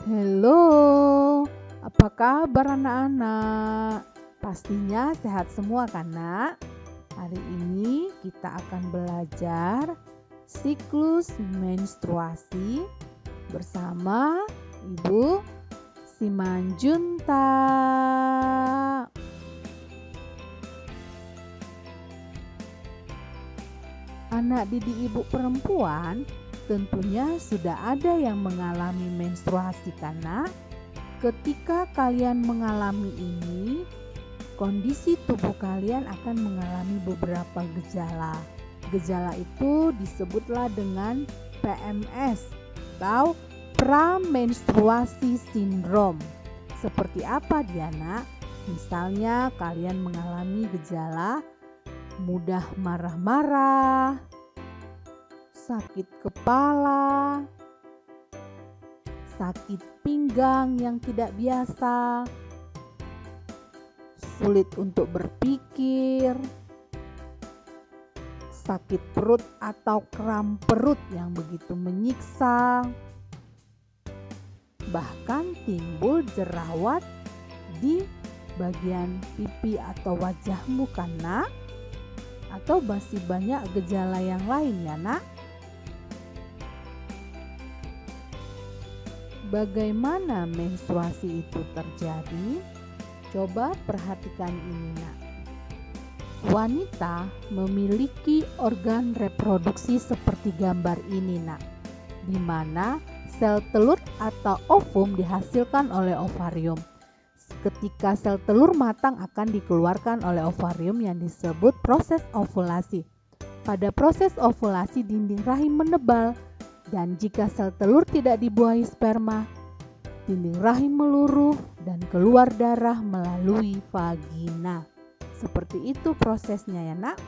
Halo, apa kabar anak-anak? Pastinya sehat semua kan, Nak? Hari ini kita akan belajar siklus menstruasi bersama Ibu Simanjunta. Anak didik ibu perempuan tentunya sudah ada yang mengalami menstruasi karena ketika kalian mengalami ini, kondisi tubuh kalian akan mengalami beberapa gejala. Gejala itu disebutlah dengan PMS atau pramenstruasi sindrom. Seperti apa dia, Nak? Misalnya kalian mengalami gejala mudah marah-marah, sakit kepala, sakit pinggang yang tidak biasa, sulit untuk berpikir, sakit perut atau kram perut yang begitu menyiksa, bahkan timbul jerawat di bagian pipi atau wajahmu karena atau masih banyak gejala yang lain ya, Nak? Bagaimana menstruasi itu terjadi? Coba perhatikan ini, Nak. Wanita memiliki organ reproduksi seperti gambar ini, Nak, di mana sel telur atau ovum dihasilkan oleh ovarium. Ketika sel telur matang akan dikeluarkan oleh ovarium yang disebut proses ovulasi. Pada proses ovulasi dinding rahim menebal dan jika sel telur tidak dibuahi sperma, dinding rahim meluruh dan keluar darah melalui vagina. Seperti itu prosesnya ya, Nak.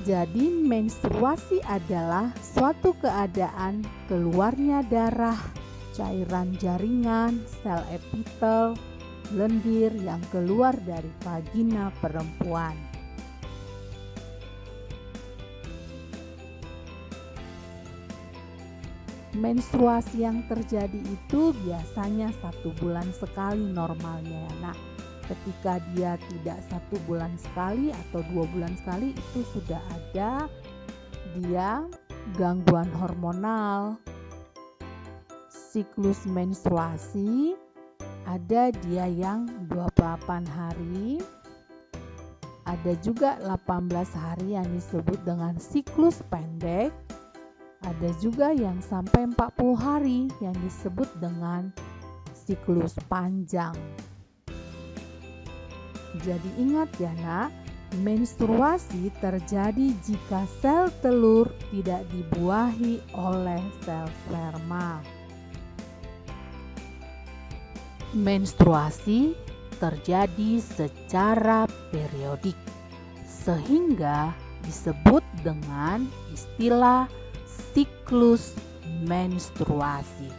Jadi menstruasi adalah suatu keadaan keluarnya darah, cairan jaringan, sel epitel, lendir yang keluar dari vagina perempuan. Menstruasi yang terjadi itu biasanya 1 bulan sekali normalnya ya, Nak. Ketika dia tidak 1 bulan sekali atau 2 bulan sekali itu sudah ada dia gangguan hormonal. Siklus menstruasi ada dia yang 28 hari, ada juga 18 hari yang disebut dengan siklus pendek, ada juga yang sampai 40 hari yang disebut dengan siklus panjang. Jadi ingat ya, Nak, menstruasi terjadi jika sel telur tidak dibuahi oleh sel sperma. Menstruasi terjadi secara periodik sehingga disebut dengan istilah siklus menstruasi.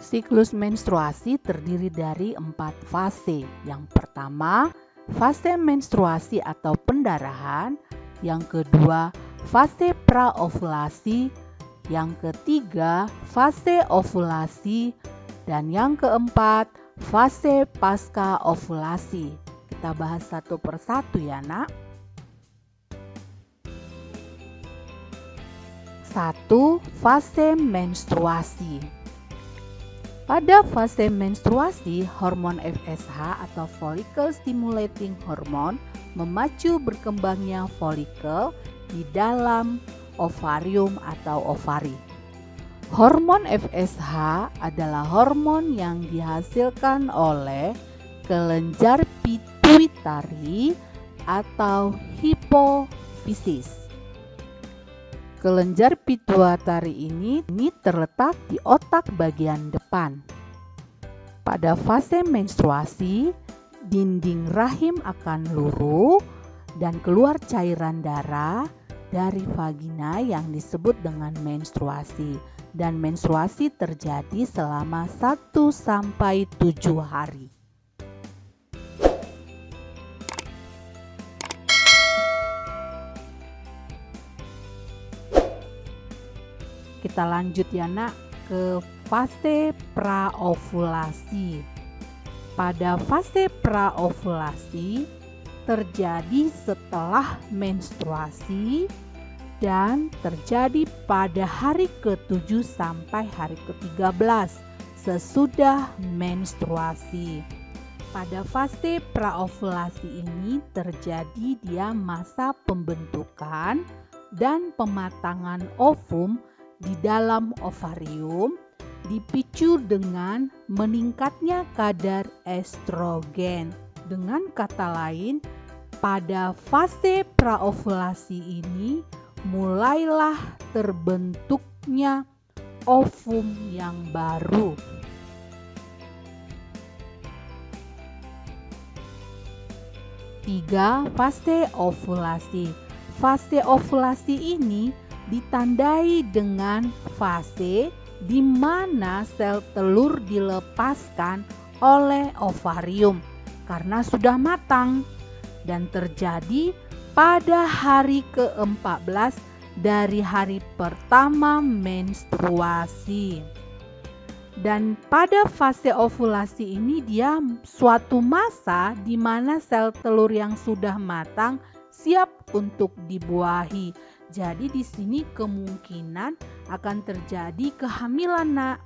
Siklus menstruasi terdiri dari 4 fase. Yang pertama, fase menstruasi atau pendarahan. Yang kedua, fase praovulasi. Yang ketiga, fase ovulasi. Dan yang keempat, fase pasca ovulasi. Kita bahas satu persatu ya, Nak. 1. Fase menstruasi. Pada fase menstruasi, hormon FSH atau follicle stimulating hormone memacu berkembangnya folikel di dalam ovarium atau ovari. Hormon FSH adalah hormon yang dihasilkan oleh kelenjar pituitari atau hipofisis. Kelenjar pituitari ini terletak di otak bagian depan. Pada fase menstruasi, dinding rahim akan luruh dan keluar cairan darah dari vagina yang disebut dengan menstruasi. Dan menstruasi terjadi selama 1-7 hari. Kita lanjut ya nak ke fase praovulasi. Pada fase praovulasi terjadi setelah menstruasi dan terjadi pada hari ke-7 sampai hari ke-13 sesudah menstruasi. Pada fase praovulasi ini terjadi dia masa pembentukan dan pematangan ovum di dalam ovarium dipicu dengan meningkatnya kadar estrogen. Dengan kata lain, pada fase praovulasi ini mulailah terbentuknya ovum yang baru. Tiga, fase ovulasi. Fase ovulasi ini ditandai dengan fase di mana sel telur dilepaskan oleh ovarium karena sudah matang dan terjadi pada hari ke-14 dari hari pertama menstruasi. Dan pada fase ovulasi ini dia suatu masa di mana sel telur yang sudah matang siap untuk dibuahi. Jadi di sini kemungkinan akan terjadi kehamilan nak.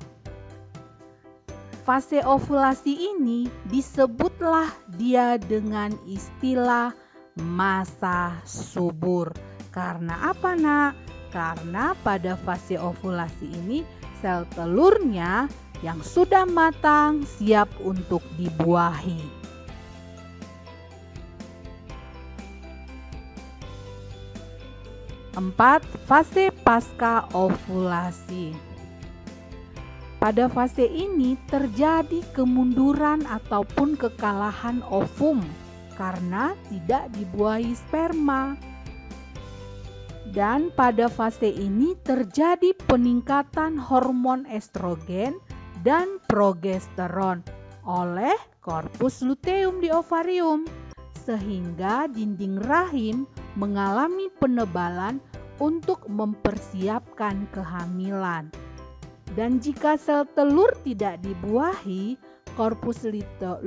Fase ovulasi ini disebutlah dia dengan istilah masa subur. Karena apa nak? Karena pada fase ovulasi ini sel telurnya yang sudah matang siap untuk dibuahi. 4. Fase pasca ovulasi. Pada fase ini terjadi kemunduran ataupun kekalahan ovum karena tidak dibuahi sperma. Dan pada fase ini terjadi peningkatan hormon estrogen dan progesteron oleh korpus luteum di ovarium sehingga dinding rahim mengalami penebalan untuk mempersiapkan kehamilan. Dan jika sel telur tidak dibuahi, korpus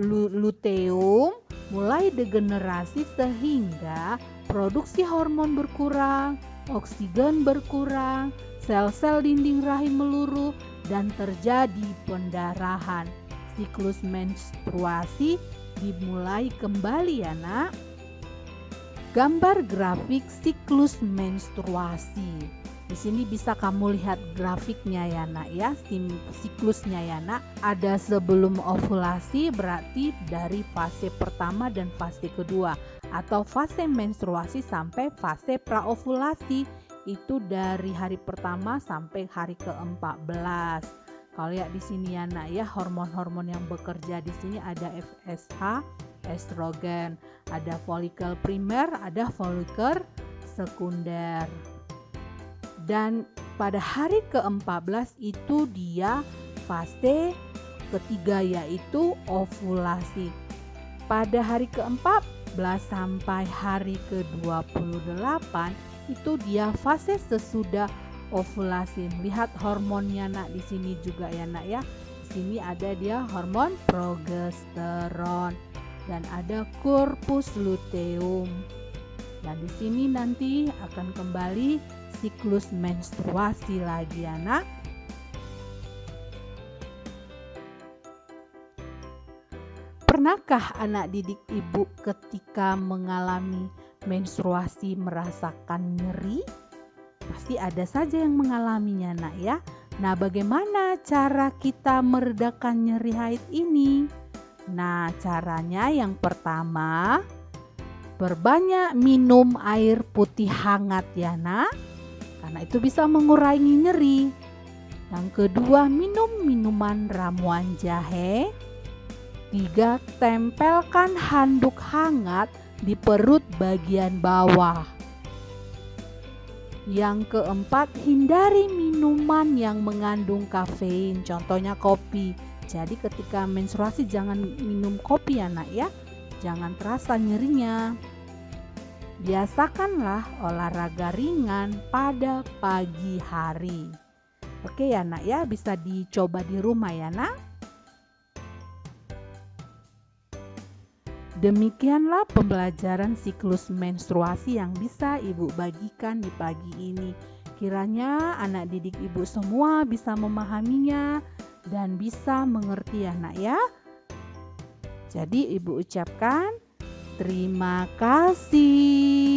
luteum mulai degenerasi sehingga produksi hormon berkurang, oksigen berkurang, sel-sel dinding rahim meluruh dan terjadi pendarahan. Siklus menstruasi dimulai kembali ya nak. Gambar grafik siklus menstruasi. Di sini bisa kamu lihat grafiknya ya nak ya, siklusnya ya nak. Ada sebelum ovulasi berarti dari fase pertama dan fase kedua, atau fase menstruasi sampai fase praovulasi itu dari hari pertama sampai hari ke-14. Kalau lihat di sini ya nak ya, hormon-hormon yang bekerja di sini ada FSH, estrogen, ada folikel primer, ada folikel sekunder. Dan pada hari ke-14 itu dia fase ketiga yaitu ovulasi. Pada hari ke-14 sampai hari ke-28 itu dia fase sesudah ovulasi. Melihat hormonnya nak di sini juga ya nak ya. Di sini ada dia hormon progesteron dan ada korpus luteum. Dan di sini nanti akan kembali siklus menstruasi lagi anak. Pernahkah anak didik ibu ketika mengalami menstruasi merasakan nyeri? Pasti ada saja yang mengalaminya nak ya. Nah, bagaimana cara kita meredakan nyeri haid ini? Nah, caranya yang pertama, berbanyak minum air putih hangat ya nak, karena itu bisa mengurangi nyeri. Yang kedua, minum minuman ramuan jahe. 3. Tempelkan handuk hangat di perut bagian bawah. Yang keempat, hindari minuman yang mengandung kafein, contohnya kopi. Jadi ketika menstruasi jangan minum kopi ya nak ya, jangan terasa nyerinya. Biasakanlah olahraga ringan pada pagi hari. Oke ya nak ya, bisa dicoba di rumah ya nak. Demikianlah pembelajaran siklus menstruasi yang bisa ibu bagikan di pagi ini. Kiranya anak didik ibu semua bisa memahaminya dan bisa mengerti ya nak ya. Jadi ibu ucapkan terima kasih.